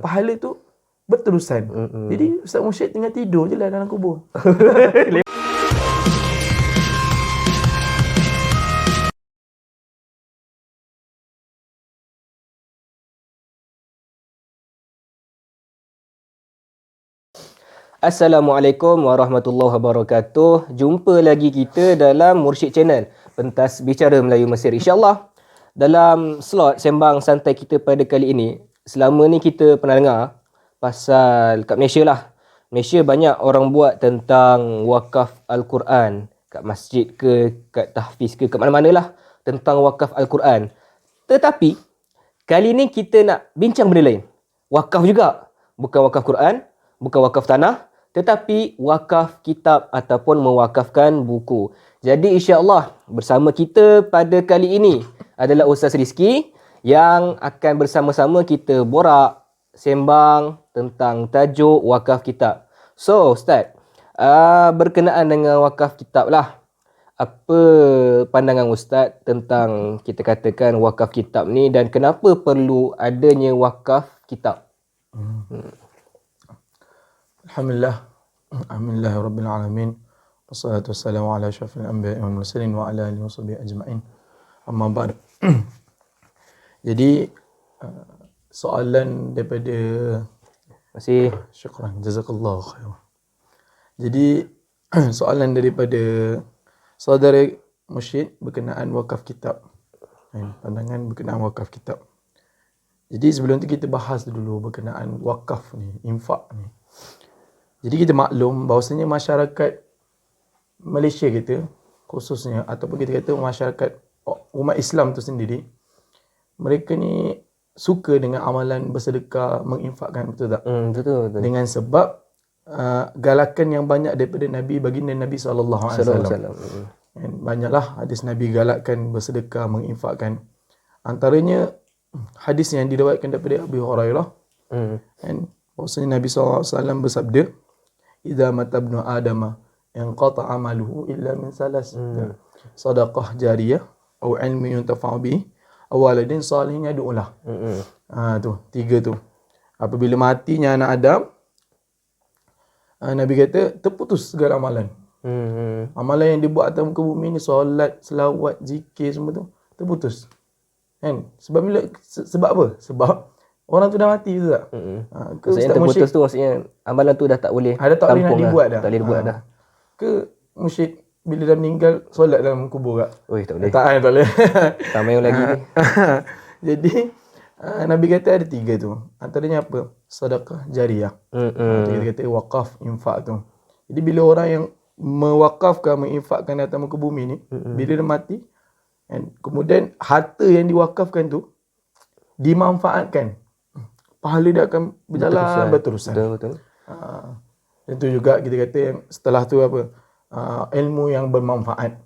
pahala tu berterusan. Jadi Ustaz Mursyid tinggal tidur je lah dalam kubur. Assalamualaikum warahmatullahi wabarakatuh. Jumpa lagi kita dalam Mursyid Channel, pentas bicara Melayu Mesir. InsyaAllah dalam slot sembang santai kita pada kali ini, selama ni kita pernah dengar pasal kat Malaysia lah. Malaysia banyak orang buat tentang wakaf Al-Quran kat masjid ke, kat tahfiz ke, kat mana-mana lah tentang wakaf Al-Quran. Tetapi kali ni kita nak bincang benda lain. Wakaf juga. Bukan wakaf Quran, bukan wakaf tanah, tetapi wakaf kitab ataupun mewakafkan buku. Jadi insya-Allah bersama kita pada kali ini adalah Ustaz Rizky yang akan bersama-sama kita borak sembang tentang tajuk wakaf kitab. So Ustaz, berkenaan dengan wakaf kitab lah, apa pandangan Ustaz tentang kita katakan wakaf kitab ni dan kenapa perlu adanya wakaf kitab? Alhamdulillah. Alhamdulillah Rabbil Alamin. Wassalatu wassalamu ala asyrafil anbiya'i wal mursalin wa ala alihi washabihi ajma'in. Amma ba'd. Jadi soalan daripada Masih syukran, jazakallahu khairan. Jadi soalan daripada saudara Mursyid berkenaan wakaf kitab. Pandangan berkenaan wakaf kitab. Jadi sebelum tu kita bahas dulu berkenaan wakaf ni, infak ni. Jadi kita maklum bahawasanya masyarakat Malaysia kita khususnya, ataupun kita kata masyarakat umat Islam tu sendiri, mereka ni suka dengan amalan bersedekah, menginfakkan, betul tak? betul. Dengan sebab galakan yang banyak daripada Nabi, baginda Nabi SAW. Banyaklah hadis Nabi galakkan bersedekah, menginfakkan. Antaranya hadis yang diriwayatkan daripada Abu Hurairah, bahwasanya Nabi SAW bersabda, "Idza mata ibnu Adama inqata amaluhu illa min salas." Sadaqah jariyah atau ilmu yuntafa'u bihi aw waladin salihin yad'u lah. Tu, tiga tu. Apabila matinya anak Adam, Nabi kata terputus segala amalan. Amalan yang dibuat atas muka bumi ni, solat, selawat, zikir, semua tu terputus. Kan? Sebab apa? Sebab orang tu dah mati, betul tak? Maksudnya terputus tu maksudnya amalan tu dah tak boleh tak boleh nak dibuat dah. Tak boleh dibuat dah. Ke Mursyid bila dah meninggal solat dalam kubur tak? Oi, tak boleh. Tak boleh. Tak main lagi ni. Jadi Nabi kata ada tiga tu. Antaranya apa? Sedekah jariyah. Kita kata wakaf, infak tu. Jadi bila orang yang mewakafkan, menginfakkan atas muka bumi ni, bila dia mati, kemudian harta yang diwakafkan tu dimanfaatkan, pahala dia akan berjalan berterusan. Betul. Tentu juga kita kata yang setelah tu apa? Ilmu yang bermanfaat.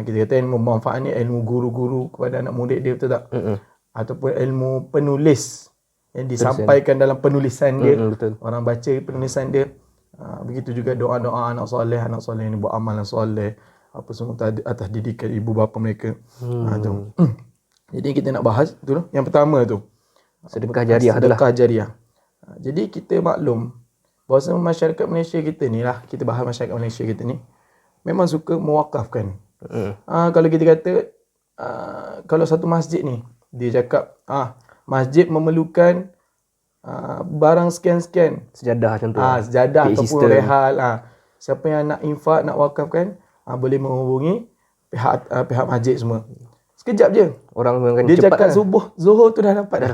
Kita kata ilmu bermanfaat ni ilmu guru-guru kepada anak murid dia, betul tak? Ataupun ilmu penulis yang disampaikan dalam penulisan dia. Betul. Orang baca penulisan dia. Begitu juga doa-doa anak soleh yang buat amalan soleh, apa semua atas didikan ibu bapa mereka. Tu. Jadi kita nak bahas tu. Yang pertama tu, Sedekah jariah adalah sedekah jariah. Jadi kita maklum bahawa masyarakat Malaysia kita ni lah, kita bahas masyarakat Malaysia kita ni memang suka mewakafkan. Kalau kita kata kalau satu masjid ni dia cakap masjid memerlukan barang sekian-sekian, sejadah contoh. Sejadah ataupun rehal. Siapa yang nak infak, nak wakafkan, boleh menghubungi pihak masjid semua. Sekejap je. Orang memang dia cepat cakap Zuhur tu dah dapat dah.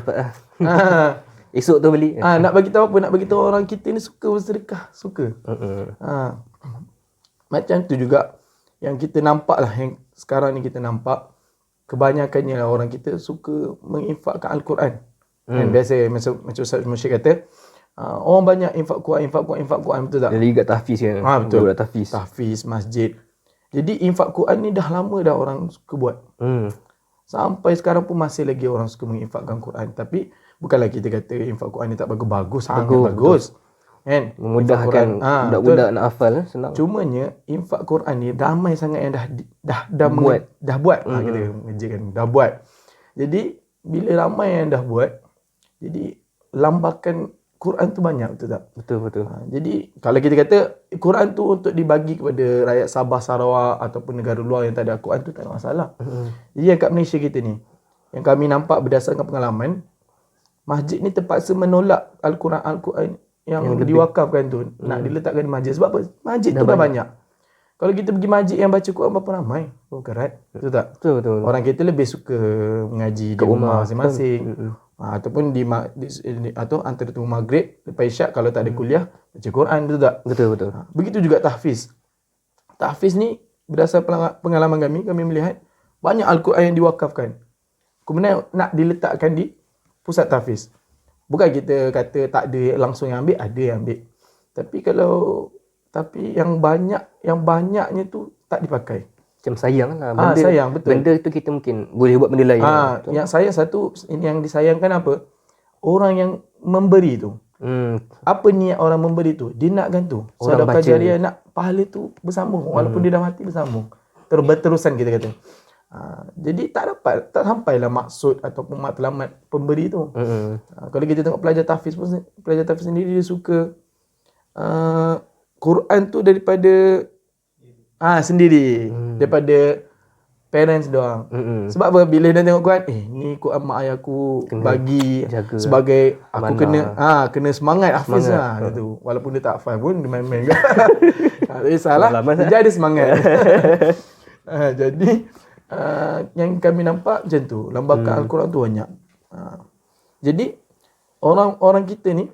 Esok tu beli. Nak bagi tahu apa? Nak bagi tahu orang kita ni suka bersedekah, suka. Macam tu juga yang kita nampak lah, yang sekarang ni kita nampak kebanyakannya lah orang kita suka menginfakkan Al-Quran. Dan biasa macam Ustaz Mursyid kata, orang banyak infak Quran, betul tak? Dia kat tahfiz kan. Betul. Tahfiz Masjid. Jadi infak Quran ni dah lama dah orang suka buat. Sampai sekarang pun masih lagi orang suka menginfakkan Quran. Tapi bukanlah kita kata infak Quran ni tak bagus, sangat bagus. Kan? Memudahkan budak-budak nak hafal, senang. Cumanya infak Quran ni ramai sangat yang dah buat. Kita mengajarkan dah buat. Jadi bila ramai yang dah buat, jadi lambakan Quran tu banyak, betul tak? Betul. Jadi kalau kita kata Quran tu untuk dibagi kepada rakyat Sabah, Sarawak ataupun negara luar yang tak ada Quran tu tak ada masalah. Jadi yang kat Malaysia kita ni, yang kami nampak berdasarkan pengalaman, masjid ni terpaksa menolak Al-Quran yang diwakafkan tu nak diletakkan di masjid. Sebab apa? Masjid tu dah banyak. Kalau kita pergi masjid yang baca Quran berapa ramai? Bukan right? Betul tak? Betul. Orang kita lebih suka mengaji di rumah masing-masing. Ataupun atau antara tu maghrib lepas isyak kalau tak ada kuliah baca Quran, betul tak? Betul. Begitu juga tahfiz. Tahfiz ni berdasarkan pengalaman kami melihat banyak Al-Quran yang diwakafkan. Kemudian nak diletakkan di pusat tahfiz. Bukan kita kata tak ada langsung yang ambil, ada yang ambil. Tapi yang banyaknya tu tak dipakai. Macam sayang lah. Sayang, betul. Benda tu kita mungkin boleh buat benda lain. Yang sayang satu, yang disayangkan apa? Orang yang memberi tu. Apa niat orang memberi tu? Dia nakkan tu. Sedekah jariah, nak pahala tu bersambung. Walaupun dia dah mati bersambung. Berterusan kita kata. Jadi tak sampailah maksud ataupun matlamat pemberi tu. Kalau kita tengok pelajar tahfiz sendiri dia suka Quran tu daripada sendiri daripada parents doang. Sebab apa? Bila dia tengok Quran, ni Quran mak ayah aku bagi jaga sebagai aku amanah. kena semangat hafiz lah gitu. Walaupun dia tak hafal pun dia main-main kan. Tak kisahlah. Dia ada semangat. Jadi yang kami nampak macam tu, lambakan Al-Quran tu banyak. Jadi orang kita ni,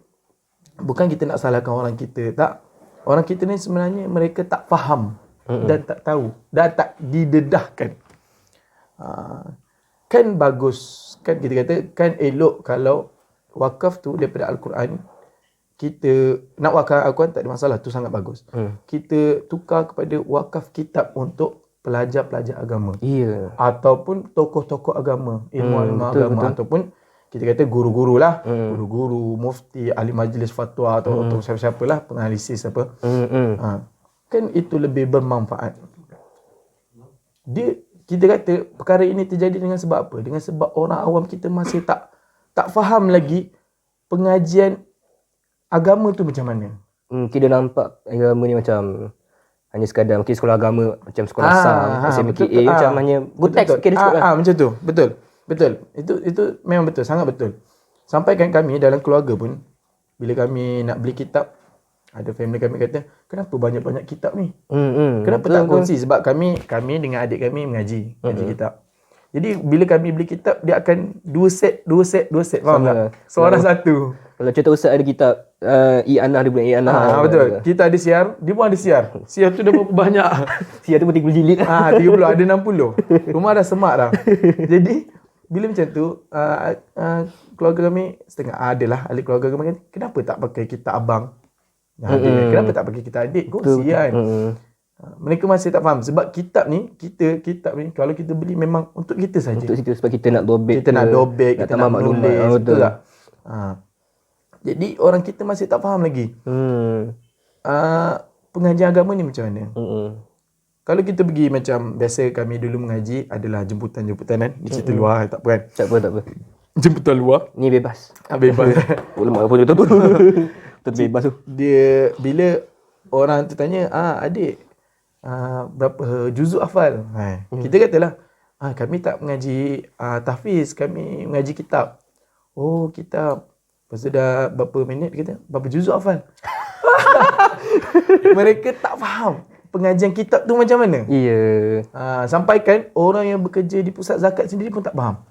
bukan kita nak salahkan orang kita, tak. Orang kita ni sebenarnya mereka tak faham dan tak tahu, dan tak didedahkan. Kan bagus, kan kita kata kan elok kalau wakaf tu daripada Al-Quran, kita nak wakaf Al-Quran tak ada masalah, tu sangat bagus. Kita tukar kepada wakaf kitab untuk pelajar-pelajar agama. Ataupun tokoh-tokoh agama, ilmu-ilmu agama, ataupun kita kata guru-guru lah, guru-guru, mufti, ahli majlis fatwa atau siapa-siapalah penganalisis apa. Kan itu lebih bermanfaat. Kita kata perkara ini terjadi dengan sebab apa? Dengan sebab orang awam kita masih tak faham lagi pengajian agama tu macam mana. Kita nampak agama ni macam hanya sekadar mungkin sekolah agama macam sekolah asal, SMKA macam hanya teks kira cukup lah. Macam tu. Betul. Itu memang betul, sangat betul. Sampai kan kami dalam keluarga pun bila kami nak beli kitab, ada family kami kata, kenapa banyak-banyak kitab ni? Kenapa tak kongsi? Sebab kami dengan adik kami mengaji kitab. Jadi bila kami beli kitab, dia akan dua set, faham tak? Seorang satu. Kalau contoh ustaz ada kitab I'anah, dia buat I'anah. Betul. Kita ada siar, dia pun ada siar. Siar tu dah berapa banyak? Siar tu pun 30 jilid. 30, ada 60. Rumah dah semak dah. Jadi bila macam tu, keluarga kami setengah adalah ahli keluarga kami kata, kenapa tak pakai kitab abang? Kenapa tak pakai kitab adik? Kongsi kan. Mereka masih tak faham sebab kitab ni kalau kita beli memang untuk kita saja. Untuk situ sebab kita nak dobek. Kita nak menulis, betul tak? Jadi orang kita masih tak faham lagi. Pengajian agama ni macam mana? Kalau kita pergi macam biasa kami dulu mengaji adalah jemputan-jemputan kan di cerita luar, tak apa kan? Tak apa. Jemputan luar. Ni bebas. Bebas. Ulama pun betul. Betul bebas tu. Dia bila orang tu tanya, adik berapa juzuk hafal? Kita katalah, kami tak mengaji tahfiz, kami mengaji kitab. Oh, kitab. Lepas tu dah berapa minit kita, berapa juzuk hafal? Mereka tak faham pengajian kitab tu macam mana. Sampaikan orang yang bekerja di pusat zakat sendiri pun tak faham.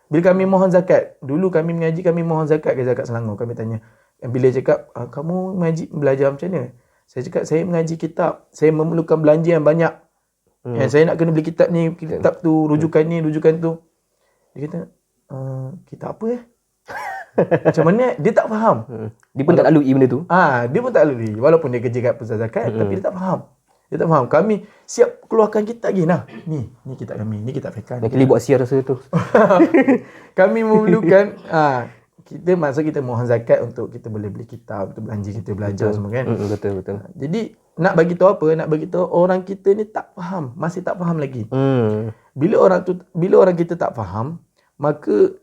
Bila kami mohon zakat, dulu kami mengaji, kami mohon zakat ke zakat Selangor, kami tanya. Bila cakap, kamu mengaji belajar macam mana? Saya cakap, saya mengaji kitab, saya memerlukan belanja yang banyak. Saya nak kena beli kitab ni, kitab tu, rujukan ni, rujukan tu. Dia kata, kitab apa macam mana? Dia tak faham. Dia pun tak lalui benda tu. Dia pun tak lalui. Walaupun dia kerja kat pusat zakat, tapi dia tak faham. Dia tak faham. Kami siap keluarkan kitab lagi. Ni kitab kami. Ni kitab fiqh. Nak kali buat siar rasa tu. Kami memerlukan kita mohon zakat untuk kita boleh beli kitab, untuk belanja kita belajar semua kan. Betul. Jadi nak bagi tahu apa? Nak bagi tahu orang kita ni tak faham, masih tak faham lagi. Bila orang kita tak faham, maka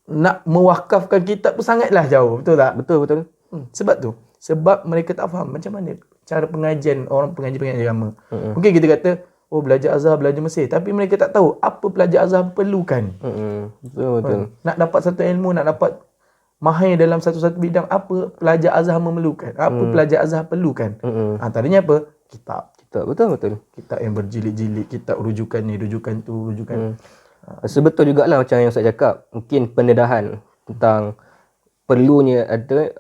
nak mewakafkan kitab tu sangatlah jauh, betul tak? Betul. Sebab tu. Sebab mereka tak faham macam mana cara pengajian orang pengaji-pengaji agama. Mungkin kita kata, oh belajar Azhar, belajar Mesir. Tapi mereka tak tahu apa pelajar Azhar perlukan. Betul. Nak dapat satu ilmu, nak dapat mahir dalam satu-satu bidang, apa pelajar Azhar memerlukan. Apa pelajar Azhar perlukan. Antaranya apa? Kitab. Betul. Kitab yang berjilid-jilid. Kitab rujukan ni, rujukan tu, rujukan. Sebetul jugalah macam yang Ustaz cakap. Mungkin pendedahan tentang perlunya ada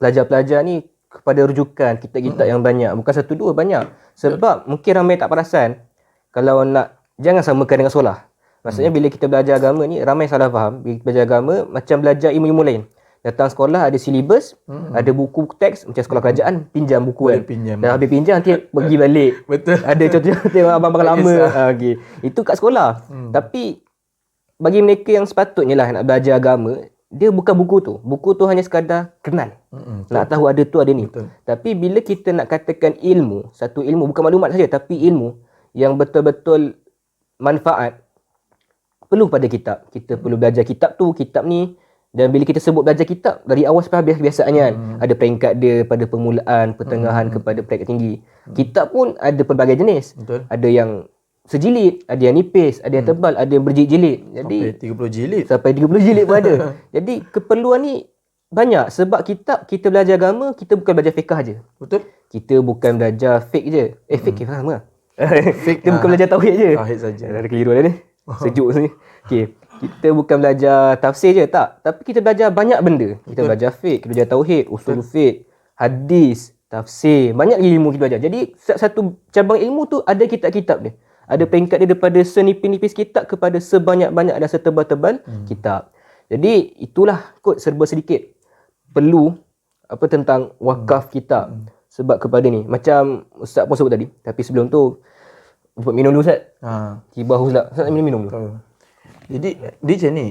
pelajar-pelajar ni kepada rujukan kitab-kitab yang banyak. Bukan satu dua, banyak. Sebab mungkin ramai tak perasan, kalau nak, jangan samakan dengan solah. Maksudnya bila kita belajar agama ni, ramai salah faham. Bila kita belajar agama, macam belajar ilmu-ilmu lain. Datang sekolah ada silibus, ada buku teks, macam sekolah kerajaan, pinjam buku kan. Pinjam. Dah habis pinjam, nanti pergi balik. Betul. Ada contoh tengok abang-abang lama. Okay. Itu kat sekolah. Tapi bagi mereka yang sepatutnya lah nak belajar agama, dia bukan buku tu. Buku tu hanya sekadar kenal. Nak tahu ada tu, ada ni. Betul. Tapi bila kita nak katakan ilmu, satu ilmu, bukan maklumat saja, tapi ilmu yang betul-betul manfaat, perlu pada kitab. Kita perlu belajar kitab tu, kitab ni. Dan bila kita sebut belajar kitab, dari awal sampai habis kebiasaannya kan. Ada peringkat dia pada permulaan, pertengahan kepada peringkat tinggi. Kitab pun ada pelbagai jenis. Betul. Ada yang sejilid, ada yang nipis, ada yang tebal, ada yang berjilid-jilid. Jadi Sampai 30 jilid. sampai 30 jilid pun ada. Jadi keperluan ni banyak. Sebab kitab, kita belajar agama, kita bukan belajar fiqh je. Betul. Kita bukan belajar fiqh je. Fiqh faham ke? Kita bukan belajar tauhid je. Tauhid saja. Ada keliru dah ni. Sejuk sini. Okey. Kita bukan belajar tafsir je, tak. Tapi kita belajar banyak benda. Kita belajar fiqh, kita belajar tauhid, usul fiqh, hadis, tafsir. Banyak ilmu kita belajar. Jadi satu cabang ilmu tu ada kitab-kitab dia. Ada peringkat dia daripada senipis-nipis kitab kepada sebanyak-banyak dan setebal-tebal kitab. Jadi itulah kot serba sedikit perlu apa tentang wakaf kitab. Sebab kepada ni, macam Ustaz pun sebut tadi, tapi sebelum tu jumpa minum dulu Ustaz. Kibah pula. Ustaz minum dulu. Jadi dia macam ni,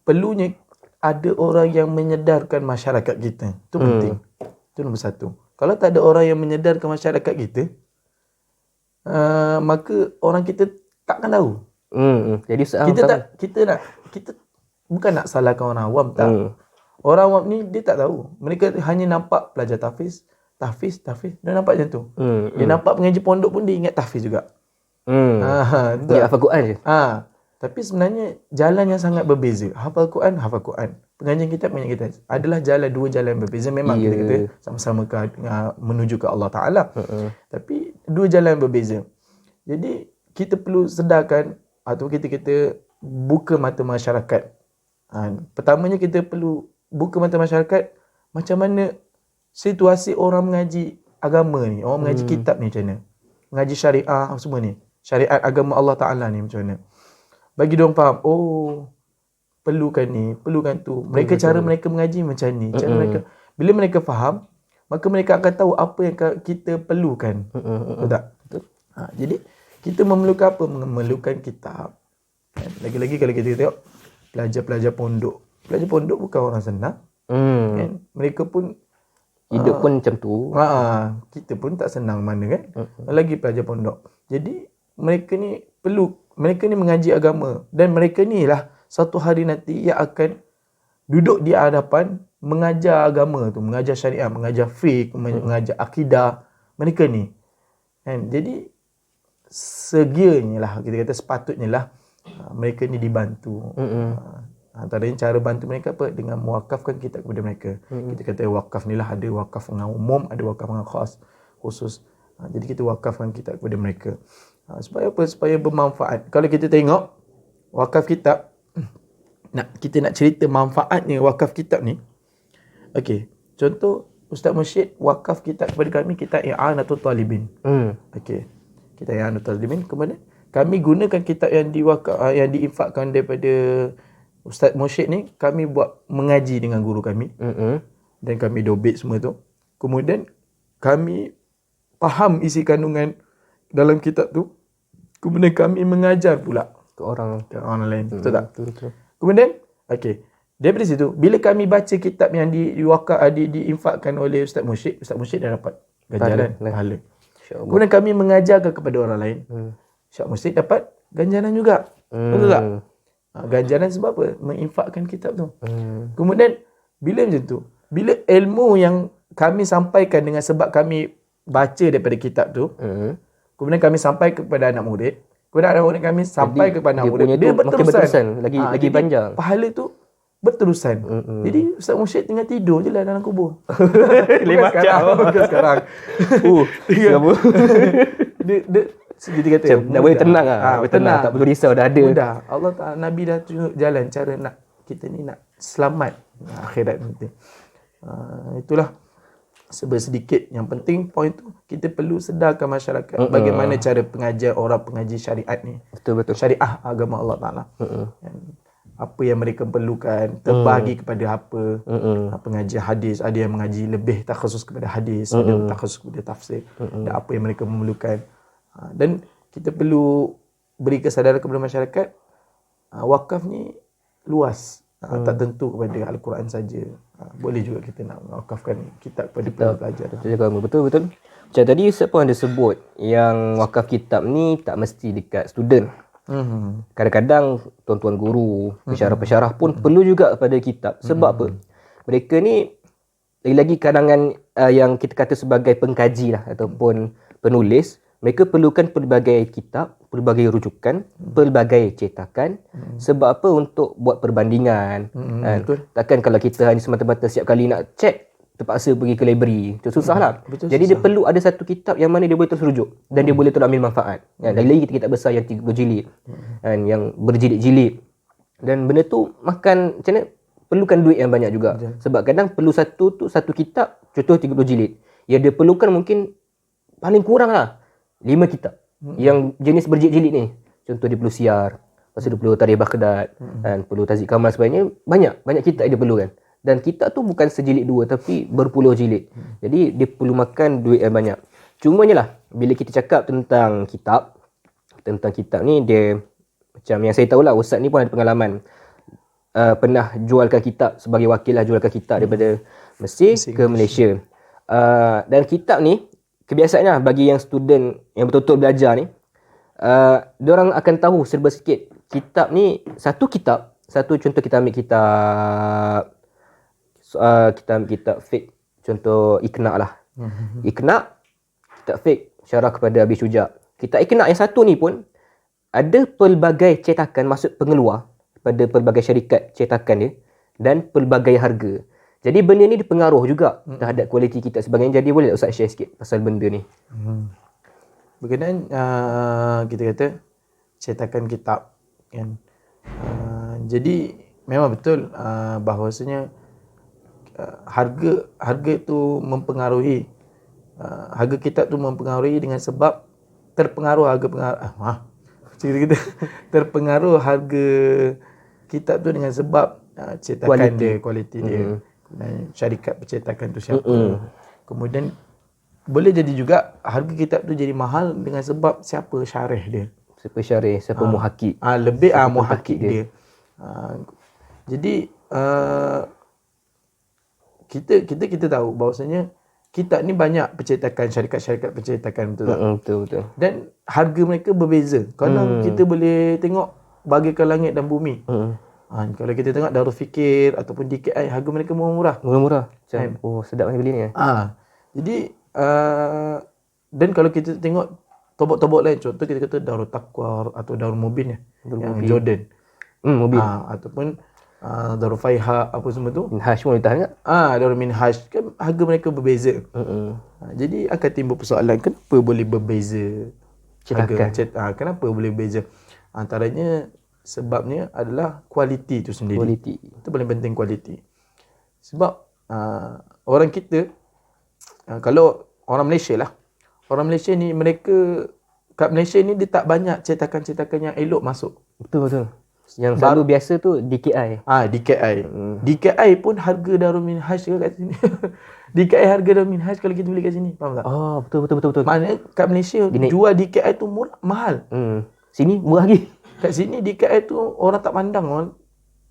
perlunya ada orang yang menyedarkan masyarakat kita. Itu penting. Itu nombor satu. Kalau tak ada orang yang menyedarkan masyarakat kita, maka orang kita takkan tahu. Jadi Kita bukan nak salahkan orang awam, tak. Orang awam ni dia tak tahu. Mereka hanya nampak pelajar tahfiz. Dia nampak macam tu. Dia nampak pengaji pondok pun dia ingat tahfiz juga. Dia hafal Quran je. Tapi sebenarnya jalan yang sangat berbeza. Hafal Quran. Pengajian kitab adalah dua jalan yang berbeza. Memang kita kata sama-sama menuju ke Allah Ta'ala. Tapi dua jalan yang berbeza. Jadi kita perlu sedarkan atau kita buka mata masyarakat. Pertamanya kita perlu buka mata masyarakat macam mana situasi orang mengaji agama ni, orang mengaji kitab ni macam mana. Mengaji syariah semua ni. Syariat agama Allah Ta'ala ni macam mana. Bagi diorang faham, perlukan ni, perlukan tu. Cara mereka mengaji macam ni. Bila mereka faham, maka mereka akan tahu apa yang kita perlukan. Betul tak? Jadi, kita memerlukan apa? Memerlukan kitab. Lagi-lagi kalau kita tengok, pelajar-pelajar pondok. Pelajar pondok bukan orang senang. Kan? Mereka pun hidup pun macam tu. Kita pun tak senang mana kan. Lagi pelajar pondok. Jadi, mereka ni mengaji agama. Dan mereka ni lah satu hari nanti yang akan duduk di hadapan mengajar agama tu, mengajar syariah, mengajar fiqh, mengajar akidah. Mereka ni. Kan? Jadi segianya lah, kita kata sepatutnya lah mereka ni dibantu. Antaranya cara bantu mereka apa? Dengan mewakafkan kitab kepada mereka. Kita kata wakaf ni lah, ada wakaf dengan umum, ada wakaf dengan khusus. Jadi kita wakafkan kitab kepada mereka. Supaya apa? Supaya bermanfaat. Kalau kita tengok wakaf kitab, kita nak cerita manfaatnya wakaf kitab ni. Okey, contoh Ustaz Mursyid wakaf kitab kepada kami, kitab I'anatul Talibin. Okey, kitab I'anatul Talibin. Kemudian kami gunakan kitab yang yang diinfakkan daripada Ustaz Mursyid ni, kami buat mengaji dengan guru kami. Dan kami dobit semua tu. Kemudian kami faham isi kandungan dalam kitab tu. Kemudian kami mengajar pula ke orang lain. Betul tak? Betul. Kemudian, daripada situ, bila kami baca kitab yang diinfakkan oleh Ustaz Mursyid dah dapat ganjaran, pahala. Kemudian kami mengajarkan kepada orang lain. Ustaz Mursyid dapat ganjaran juga. Betul tak? Ganjaran sebab apa? Menginfakkan kitab tu. Kemudian, Bila macam tu, bila ilmu yang kami sampaikan dengan sebab kami baca daripada kitab tu, kemudian kami sampai kepada anak murid, kemudian anak murid kami sampai kepada anak murid, dia makin berterusan lagi jadi panjang. pahala tu berterusan. Jadi Ustaz Mursyid tinggal tidur je lah dalam kubur. Lima jam. Bukan sekarang. Siapa? dia kita kata Dah boleh tenang lah. Tenang. Tak perlu risau, dah ada. Mudah. Allah Ta'ala, Nabi dah tunjuk jalan cara nak kita ni nak selamat akhirat nanti. Itulah sedikit. Yang penting poin tu, kita perlu sedarkan masyarakat bagaimana cara pengajar orang pengaji syariat ni. Betul. Syariah agama Allah Ta'ala. Apa yang mereka perlukan, terbahagi kepada apa. Pengaji hadis, ada yang mengaji lebih takhasus kepada hadis, ada yang takhasus kepada tafsir, dan apa yang mereka memerlukan. Dan kita perlu beri kesedaran kepada masyarakat, wakaf ni luas, tak tentu kepada Al-Quran saja. Boleh juga kita nak wakafkan kitab kepada pelajar. Betul. Macam tadi Ustaz pun ada sebut yang wakaf kitab ni tak mesti dekat student. Kadang-kadang tuan-tuan guru, pensyarah-pensyarah pun perlu juga pada kitab. Sebab apa? Mereka ni lagi-lagi kalangan yang kita kata sebagai pengkaji lah ataupun penulis. Mereka perlukan pelbagai kitab, pelbagai rujukan, pelbagai cetakan. Sebab apa? Untuk buat perbandingan. Betul. Takkan kalau kita hanya semata-mata setiap kali nak cek, terpaksa pergi ke library. Itu susah lah. Jadi dia perlu ada satu kitab yang mana dia boleh terus rujuk. Dan dia boleh terus ambil manfaat. Lagi-lagi kitab besar yang 30 jilid. Yang berjilid-jilid. Dan benda tu makan, macam mana? Perlukan duit yang banyak juga. Sebab kadang perlu satu kitab, contoh 30 jilid. Yang dia perlukan mungkin paling kurang lah 5 kitab yang jenis berjilid-jilid ni. Contoh dia perlu siar, lepas tu dia perlu tarikh Baghdad, dan perlu tazik kamal sebagainya. Banyak kitab dia perlukan. Dan kitab tu bukan sejilid 2 tapi berpuluh jilid. Jadi dia perlu makan duit yang banyak. Cumanya lah bila kita cakap tentang kitab ni, dia macam yang saya tahulah, Ustaz ni pun ada pengalaman pernah jualkan kitab, sebagai wakil lah jualkan kitab daripada Mesir ke Malaysia. Dan kitab ni kebiasaannya bagi yang student yang betul-betul belajar ni, diorang akan tahu serba sikit. Kitab ni, satu contoh kita ambil kitab fiqh, contoh Iqna lah. Iqna, kitab fiqh syarah kepada Abi Syuja'. Kitab Iqna yang satu ni pun ada pelbagai cetakan, maksud pengeluar pada pelbagai syarikat cetakan dia, dan pelbagai harga. Jadi benda ni dipengaruh juga terhadap kualiti kitab sebagainya. Jadi boleh tak Ustaz share sikit pasal benda ni? Berkenaan kita kata cetakan kitab kan. Jadi memang betul bahawasanya harga tu mempengaruhi, harga kitab tu mempengaruhi dengan sebab terpengaruh terpengaruh harga kitab tu dengan sebab cetakan dia, kualiti dia, dan syarikat percetakan tu siapa. Kemudian boleh jadi juga harga kitab tu jadi mahal dengan sebab siapa syarih dia, siapa muhaqqiq, lebih muhaqqiq dia. Jadi kita tahu bahawasanya kitab ni banyak percetakan, syarikat-syarikat percetakan, betul tak? Betul. Dan harga mereka berbeza. Kalau kita boleh tengok bagaikan langit dan bumi. Kalau kita tengok Darul Fikir ataupun DKI, harga mereka murah-murah. Macam sedap ni beli ni. Jadi dan kalau kita tengok tobok-tobok lain, contoh kita kata Darul Taqwa atau Darul Mubin yang Jordan. Mubin. Ataupun Darul Faiha, apa semua tu. Minhaj pun boleh tahan tak? Darul Minhaj, kan harga mereka berbeza. Jadi akan timbul persoalan, kenapa boleh berbeza cetakan? Kenapa boleh berbeza? Antaranya sebabnya adalah kualiti tu sendiri. Itu paling penting, kualiti. Sebab orang kita, kalau orang Malaysia lah, orang Malaysia ni, mereka kat Malaysia ni dia tak banyak cetakan-cetakan yang elok masuk. Betul. Yang selalu biasa tu DKI. DKI pun harga Darul Minhaj ke kat sini. DKI harga Darul Minhaj kalau kita beli kat sini, faham tak? Betul. Maknanya kat Malaysia jual DKI tu murah, mahal. Sini murah lagi. Kat sini DKI tu orang tak pandang.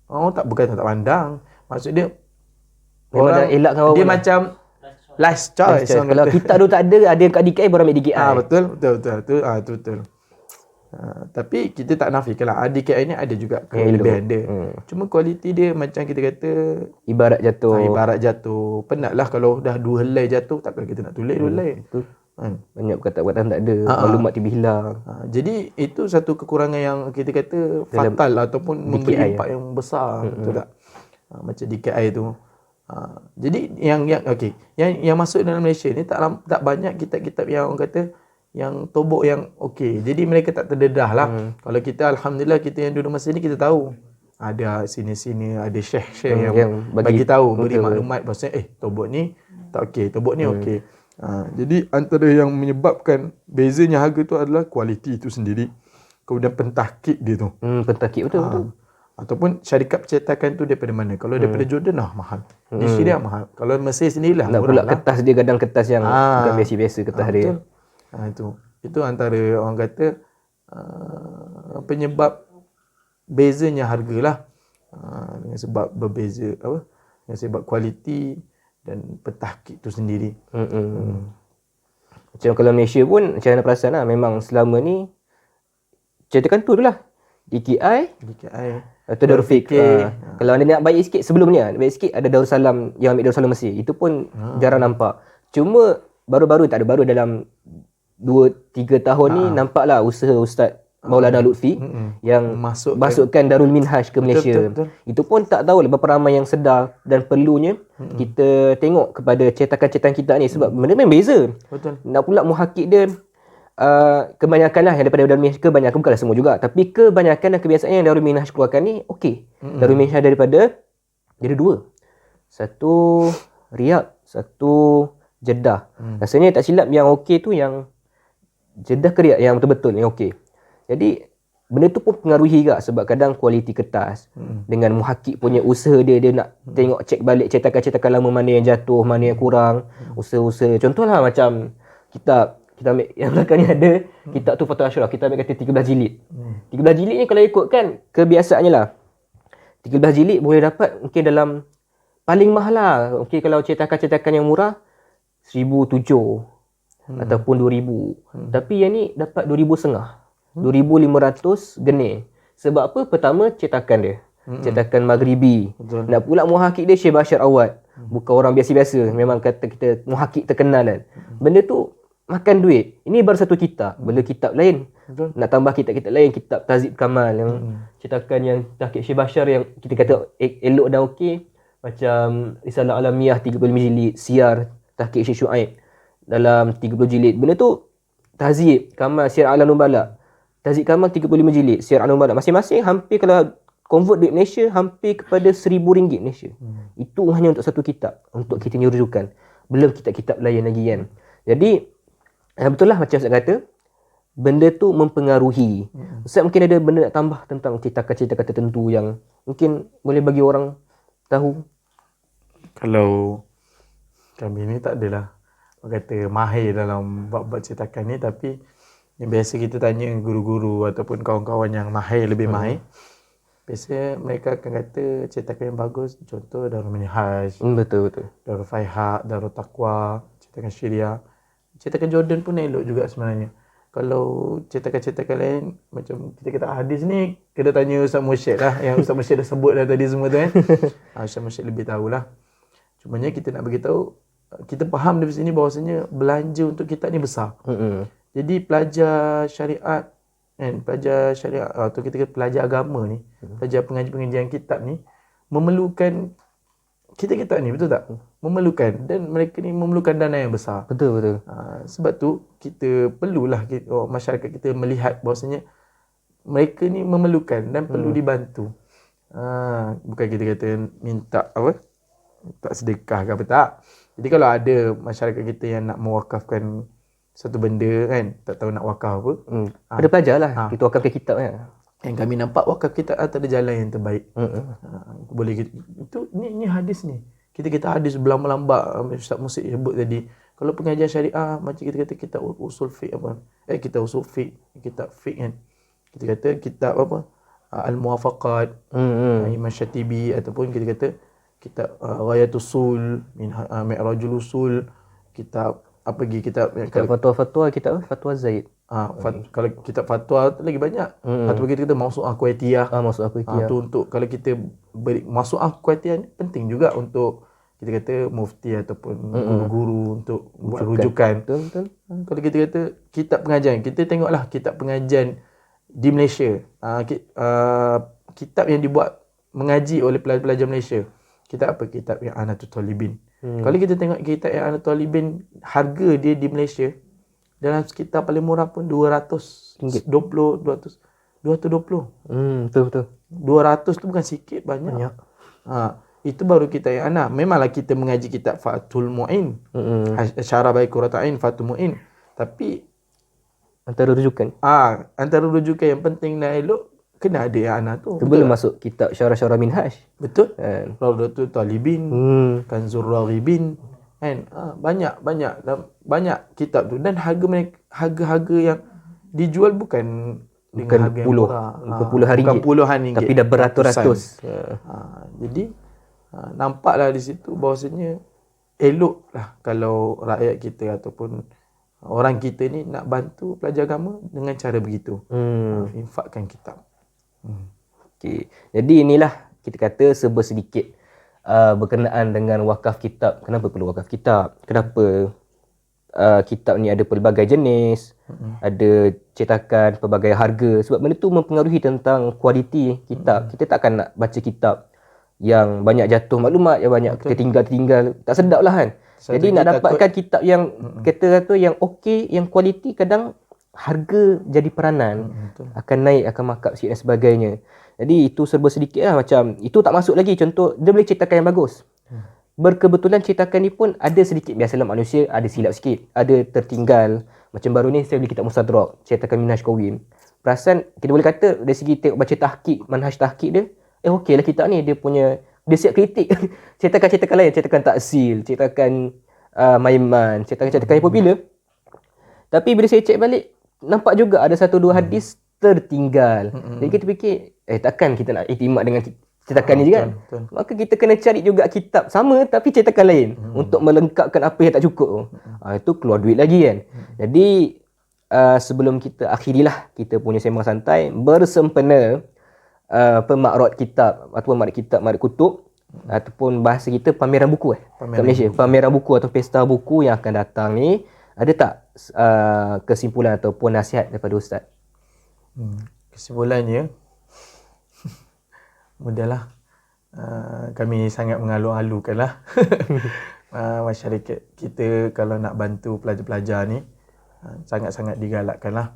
Bukan tak pandang. Maksud dia orang elakkan dia macam last choice. Kalau kita tu tak ada yang kat DKI baru ambil DKI. Betul. Betul. Tapi kita tak nafikan lah, DKI ni ada juga Yang kelebihan elok. dia. Cuma kualiti dia macam kita kata Ibarat jatuh. ibarat jatuh. Penat lah kalau dah 2 helai jatuh, takkan kita nak tulis 2 helai. Betul. Kan? Banyak perkataan-perkataan tak ada. Maklumat tiba hilang. Jadi itu satu kekurangan yang kita kata fatal lah, ataupun memberi impak yang besar, betul tak? Macam DKI tu. Jadi yang okey, yang masuk dalam Malaysia ni tak banyak kitab-kitab yang orang kata yang tobok yang okey. Jadi mereka tak terdedah lah. Kalau kita alhamdulillah, kita yang duduk masa ni kita tahu ada sini-sini ada syekh-syekh yang bagi tahu, beri maklumat bahasa tobok ni tak okey, tobok ni okey. Jadi antara yang menyebabkan bezanya harga tu adalah kualiti itu sendiri. Kemudian pentahkik dia tu. Pentakik betul. Ataupun syarikat percetakan tu daripada mana. Kalau daripada Jordan mahal. Di Syria mahal. Kalau Mesir sendirilah Nak murah pula lah. kertas dia kadang kertas yang bukan biasa-biasa kertas dia. Betul. Itu antara orang kata penyebab bezanya harga lah. Dengan sebab berbeza dengan sebab kualiti dan pentahkik tu sendiri. Macam kalau Malaysia pun macam mana perasan lah, memang selama ni cetakan tu lah DKI atau Darul Fikir. Kalau anda nak baik sikit, sebelum ni baik sikit ada Darussalam yang ambil Darussalam Mesir. Itu pun jarang nampak. Cuma baru-baru tak ada, baru dalam 2-3 tahun ni nampaklah usaha Ustaz Maulana Lutfi yang masukkan Darul Minhaj ke Malaysia. Betul. Itu pun tak tahu berapa ramai yang sedar dan perlunya kita tengok kepada cetakan-cetakan kita ni, sebab benda memang beza. Betul. Nak pula muhakik dia kebanyakan lah yang daripada Darul Minhaj, kebanyakan bukanlah semua juga, tapi kebanyakan dan kebiasaan yang Darul Minhaj keluarkan ni okey. Darul Minhaj daripada dia ada 2. Satu Riyadh, satu Jeddah. Rasanya tak silap yang okey tu yang Jeddah ke Riyadh yang betul-betul yang okey. Jadi benda tu pun pengaruhi juga, sebab kadang kualiti kertas dengan muhakik punya usaha dia nak tengok, cek balik cetakan-cetakan lama mana yang jatuh, mana yang kurang, usaha-usaha. Contohlah macam kita ambil yang belakang ni ada kitab tu Fathul Ashraf, kita ambil kata 13 jilid. 13 jilid ni kalau ikutkan kebiasaannya lah, 13 jilid boleh dapat mungkin dalam paling mahal lah. Okey, kalau cetakan-cetakan yang murah 1,007 ataupun 2,000. Tapi yang ni dapat 2,500. 2,500 geni. Sebab apa? Pertama, cetakan dia. Cetakan Maghribi. Betul. Nak pula muhakik dia Syekh Bashar Awad. Bukan orang biasa-biasa. Memang kata kita muhakik terkenal kan. Benda tu makan duit. Ini baru satu kitab. Benda kitab lain. Betul. Nak tambah kitab-kitab lain, kitab Tazib Kamal yang cetakan yang tahqiq Syekh Bashar yang kita kata elok dan okey. Macam Risalah Alamiah 35 jilid, Siyar tahqiq Syekh Syuaib dalam 30 jilid. Benda tu Tazib Kamal, Siyar A'lam Nubala. Tazib Kamal 35 jilid, Siyar A'lam Nubala. Masing-masing hampir, kalau convert duit Malaysia, hampir kepada RM1,000 Malaysia. Itu hanya untuk satu kitab, untuk kita punya rujukan. Belum kitab-kitab lain lagi kan. Jadi betul lah macam Ustaz kata, benda tu mempengaruhi. Ustaz mungkin ada benda nak tambah tentang cetakan-cetakan tertentu yang mungkin boleh bagi orang tahu? Kalau kami ni tak adalah orang kata mahir dalam bab-bab cetakan ni, tapi yang biasa kita tanya guru-guru ataupun kawan-kawan yang mahir, lebih mahir, biasa mereka akan kata cetakan yang bagus, contoh Darul Minhaj, Betul. Darul Faihaq, Darul Taqwa, cetakan Syariah. Cetakan Jordan pun elok juga sebenarnya. Kalau cetakan-cetakan lain, macam kita kata hadis ni, kena tanya Ustaz Mursyid lah. Yang Ustaz Mursyid dah sebut dah tadi semua tu kan. Ustaz Mursyid lebih tahulah. Cumanya kita nak beritahu, kita faham dari sini bahawasanya belanja untuk kitab ni besar. Jadi pelajar syariat kan, pelajar syariat atau kita kata pelajar agama ni, pelajar pengajian kitab ni memerlukan kitab-kitab ni, betul tak? Memerlukan, dan mereka ni memerlukan dana yang besar. Betul. Sebab tu kita perlulah masyarakat kita melihat bahawasanya mereka ni memerlukan dan perlu dibantu. Bukan kita kata minta apa? Tak sedekah ke apa, tak. Jadi kalau ada masyarakat kita yang nak mewakafkan satu benda kan, tak tahu nak wakaf apa. Ada pelajar lah. Kita wakafkan kitab kan. Yang kami nampak wakaf kita antara jalan yang terbaik. Boleh kita, itu ni hadis ni. Kita hadis berlambak-lambak Ustaz Musyid sebut tadi. Kalau pengajian syariah macam kita kata kitab usul fiqh apa? Kitab usul fiqh, kitab fiqh kan. Kita kata kitab apa? Al-Muwafaqat, Imam Syatibi, ataupun kita kata kitab Ghayatul Usul, Mi'rajul Usul, kitab pergi kitab yang Kitab fatwa-fatwa, kitab apa? Fatwa Zaid. kalau kitab fatwa tu lagi banyak. Atau kita kata Mausu'ah Kuwaitiyah. Masuk aku Tu untuk kalau kita beri Mausu'ah Kuwaitiyah ni penting juga untuk kita kata mufti ataupun guru-guru untuk buat rujukan. Betul. Kalau kita kata kitab pengajian, kita tengoklah kitab pengajian di Malaysia. Kitab yang dibuat mengaji oleh pelajar-pelajar Malaysia. Kitab apa? Kitab yang Anatul Talibin. Kalau kita tengok kitab yang Anatul Talibin, harga dia di Malaysia dalam kitab paling murah pun 220. Betul. 200 tu bukan sikit, banyak. Itu baru kita yang anak. Memanglah kita mengaji kitab Fathul Mu'in. Syarah Baik Quratain Fathul Mu'in. Tapi Antara rujukan. antara rujukan yang penting dan elok kena ada yang anak tu. Belum masuk kitab Syarah-Syarah Minhaj. Betul. Rawdatul Talibin, Kanzur Raghibin, kan. Banyak kitab tu dan harga yang dijual bukan dengan harga yang murah. Bukan puluhan ringgit. Tapi dah beratus-ratus. Jadi nampaklah di situ bahawasanya eloklah kalau rakyat kita ataupun orang kita ni nak bantu pelajar agama dengan cara begitu. Infakkan kitab. Okay. Jadi inilah kita kata serba sedikit berkenaan dengan wakaf kitab. Kenapa perlu wakaf kitab? Kenapa kitab ni ada pelbagai jenis, ada cetakan pelbagai harga. Sebab benda tu mempengaruhi tentang kualiti kitab. Kita takkan nak baca kitab yang banyak jatuh maklumat, yang banyak tertinggal, tak sedap lah kan. Jadi nak dapatkan kitab yang kata yang okey, yang kualiti, kadang harga jadi peranan. Akan naik, akan markup sikit dan sebagainya. Jadi itu serba sedikit lah, macam itu tak masuk lagi. Contoh, dia boleh cetakan yang bagus. Berkebetulan cetakan ni pun ada sedikit, biasalah manusia ada silap sikit, ada tertinggal. Macam baru ni saya beli kitab Mustadrak, cetakan Minhaj Qawyim. Perasan kita boleh kata dari segi tengok baca tahqiq, manhaj tahqiq dia, okey lah kitab ni, dia siap kritik. Cetakan-cetakan lain, cetakan Taksil, cetakan Maiman, cetakan-cetakan yang popular. Tapi bila saya cek balik, nampak juga ada satu dua hadis tertinggal. Jadi kita fikir, takkan kita nak iktimat dengan cetakan ni je kan? Betul. Maka kita kena cari juga kitab sama tapi cetakan lain untuk melengkapkan apa yang tak cukup. Itu keluar duit lagi kan. Jadi sebelum kita akhirilah kita punya sembang santai, bersempena pemakrot kitab ataupun makrot kutub ataupun bahasa kita pameran buku kat Malaysia. Pameran buku atau pesta buku yang akan datang ni, ada tak kesimpulan ataupun nasihat daripada Ustaz? Kesimpulannya mudahlah, kami sangat mengalu-alukan lah masyarakat kita kalau nak bantu pelajar-pelajar ni, sangat-sangat digalakkan lah.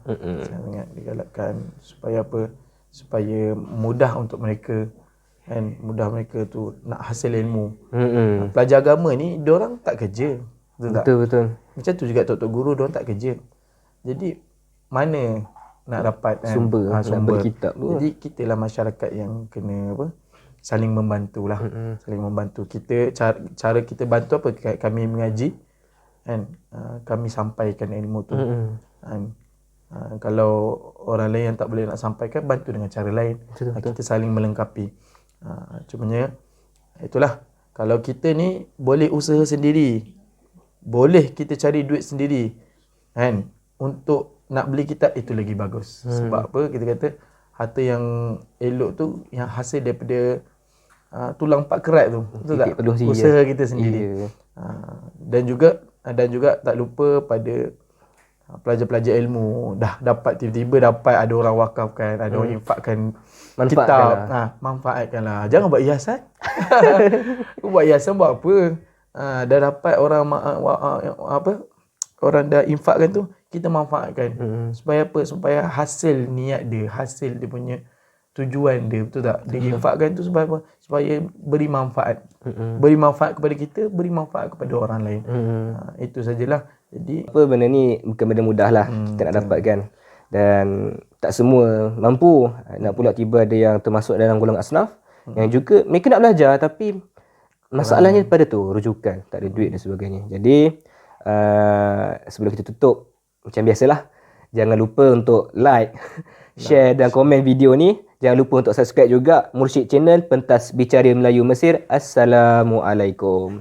Sangat digalakkan supaya apa? Supaya mudah untuk mereka, kan, mudah mereka tu nak hasil ilmu. Pelajar agama ni diorang tak kerja, betul. Macam tu juga tok-tok guru, diorang tak kerja. Jadi mana nak dapat sumber nak beli kitab tu. Jadi kita lah masyarakat yang kena saling membantulah. Saling membantu. Kita cara kita bantu apa? Kami mengaji, kan, kami sampaikan ilmu tu. Kalau orang lain yang tak boleh nak sampaikan, bantu dengan cara lain. Betul. Kita saling melengkapi. Cumanya itulah, kalau kita ni boleh usaha sendiri, boleh kita cari duit sendiri, kan, untuk nak beli kitab, itu lagi bagus. Sebab apa? Kita kata harta yang elok tu yang hasil daripada tulang empat kerat tu. Betul tak? Usaha kita sendiri. Dan juga tak lupa pada pelajar-pelajar ilmu, dah dapat tiba-tiba dapat ada orang wakafkan, ada orang infakkan kitab, manfaatkanlah. Jangan buat hiasan. Buat hiasan buat apa? Dah dapat orang orang dah infakkan tu, kita manfaatkan. Supaya apa? Supaya hasil niat dia, hasil dia punya tujuan dia, betul tak? Dia infakkan tu supaya apa? Supaya beri manfaat. Beri manfaat kepada kita, beri manfaat kepada orang lain. Itu sajalah. Jadi apa, benda ni bukan benda mudah lah kita nak dapatkan. Dan tak semua mampu. Nak pula tiba ada yang termasuk dalam golongan asnaf yang juga mereka nak belajar tapi masalahnya pada tu rujukan, tak ada duit dan sebagainya. Jadi sebelum kita tutup, macam biasalah, jangan lupa untuk like, share dan komen video ni. Jangan lupa untuk subscribe juga Mursyid Channel, pentas bicara Melayu Mesir. Assalamualaikum.